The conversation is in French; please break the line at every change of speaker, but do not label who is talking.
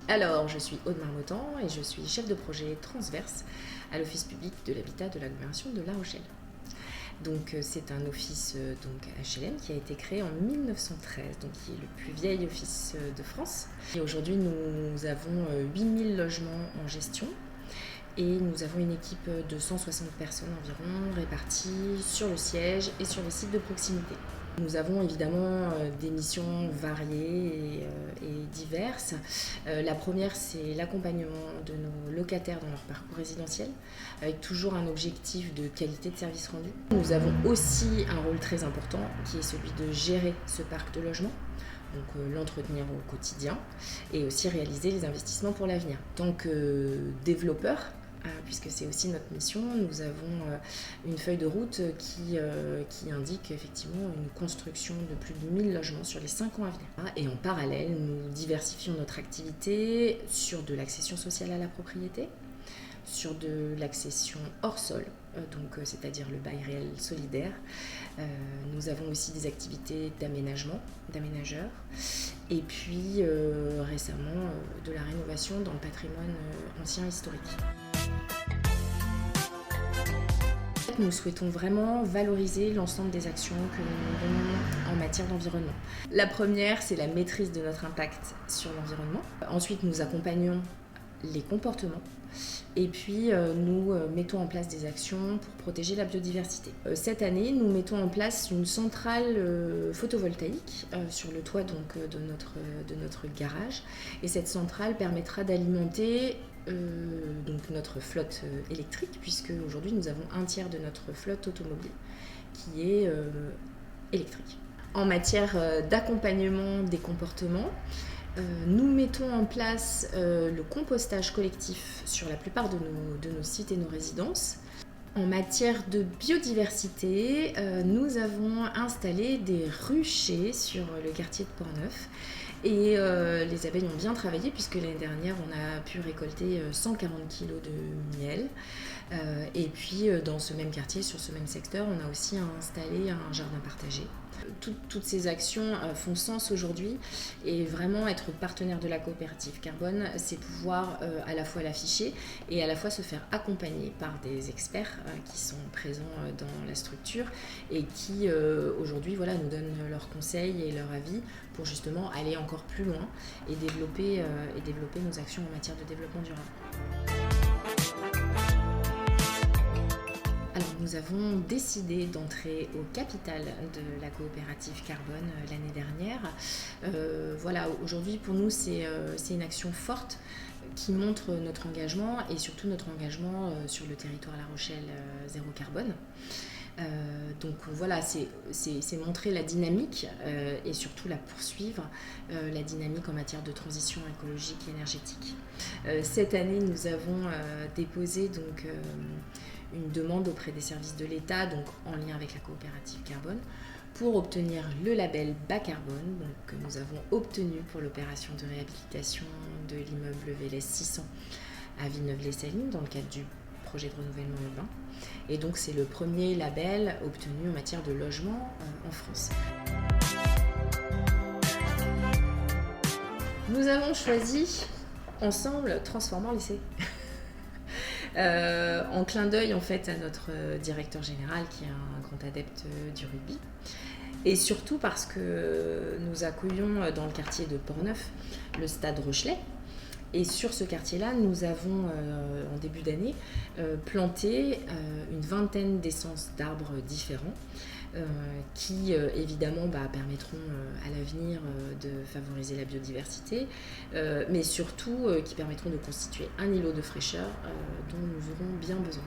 Alors, je suis Aude Marmottan et je suis chef de projet transverse à l'Office public de l'habitat de l'agglomération de La Rochelle. Donc, c'est un office HLM qui a été créé en 1913, donc qui est le plus vieil office de France. Et aujourd'hui, nous avons 8000 logements en gestion et nous avons une équipe de 160 personnes environ réparties sur le siège et sur les sites de proximité. Nous avons évidemment des missions variées et diverses. La première, c'est l'accompagnement de nos locataires dans leur parcours résidentiel, avec toujours un objectif de qualité de service rendu. Nous avons aussi un rôle très important qui est celui de gérer ce parc de logements, donc l'entretenir au quotidien et aussi réaliser les investissements pour l'avenir. En tant que développeur, puisque c'est aussi notre mission, nous avons une feuille de route qui indique effectivement une construction de plus de 1000 logements sur les 5 ans à venir. Et en parallèle, nous diversifions notre activité sur de l'accession sociale à la propriété, sur de l'accession hors sol, c'est-à-dire le bail réel solidaire. Nous avons aussi des activités d'aménagement, d'aménageurs, et puis récemment de la rénovation dans le patrimoine ancien historique. Nous souhaitons vraiment valoriser l'ensemble des actions que nous menons en matière d'environnement. La première, c'est la maîtrise de notre impact sur l'environnement. Ensuite, nous accompagnons les comportements. Et puis, nous mettons en place des actions pour protéger la biodiversité. Cette année, nous mettons en place une centrale photovoltaïque sur le toit de notre garage. Et cette centrale permettra d'alimenter notre flotte électrique, puisque aujourd'hui, nous avons un tiers de notre flotte automobile qui est électrique. En matière d'accompagnement des comportements, nous mettons en place le compostage collectif sur la plupart de nos sites et nos résidences. En matière de biodiversité, nous avons installé des ruchers sur le quartier de Portneuf. Et les abeilles ont bien travaillé puisque l'année dernière, on a pu récolter 140 kg de miel. Et puis dans ce même quartier, sur ce même secteur, on a aussi installé un jardin partagé. Toutes ces actions font sens aujourd'hui et vraiment être partenaire de la coopérative carbone, c'est pouvoir à la fois l'afficher et à la fois se faire accompagner par des experts qui sont présents dans la structure et qui aujourd'hui nous donnent leurs conseils et leur avis pour justement aller encore plus loin et développer nos actions en matière de développement durable. Alors, nous avons décidé d'entrer au capital de la coopérative carbone l'année dernière. Aujourd'hui, pour nous, c'est une action forte qui montre notre engagement et surtout notre engagement sur le territoire La Rochelle zéro carbone. C'est montrer la dynamique et surtout la poursuivre, la dynamique en matière de transition écologique et énergétique. Cette année, nous avons déposé une demande auprès des services de l'État, donc en lien avec la coopérative carbone, pour obtenir le label bas carbone, que nous avons obtenu pour l'opération de réhabilitation de l'immeuble VLS 600 à Villeneuve-les-Salines dans le cadre du projet de renouvellement urbain. Et donc c'est le premier label obtenu en matière de logement en France. Nous avons choisi ensemble Transformant Lycée. En clin d'œil en fait à notre directeur général qui est un grand adepte du rugby et surtout parce que nous accueillons dans le quartier de Portneuf le stade Rochelet. Et sur ce quartier-là, nous avons, en début d'année, planté une vingtaine d'essences d'arbres différents qui, évidemment, permettront à l'avenir de favoriser la biodiversité, mais surtout qui permettront de constituer un îlot de fraîcheur dont nous aurons bien besoin.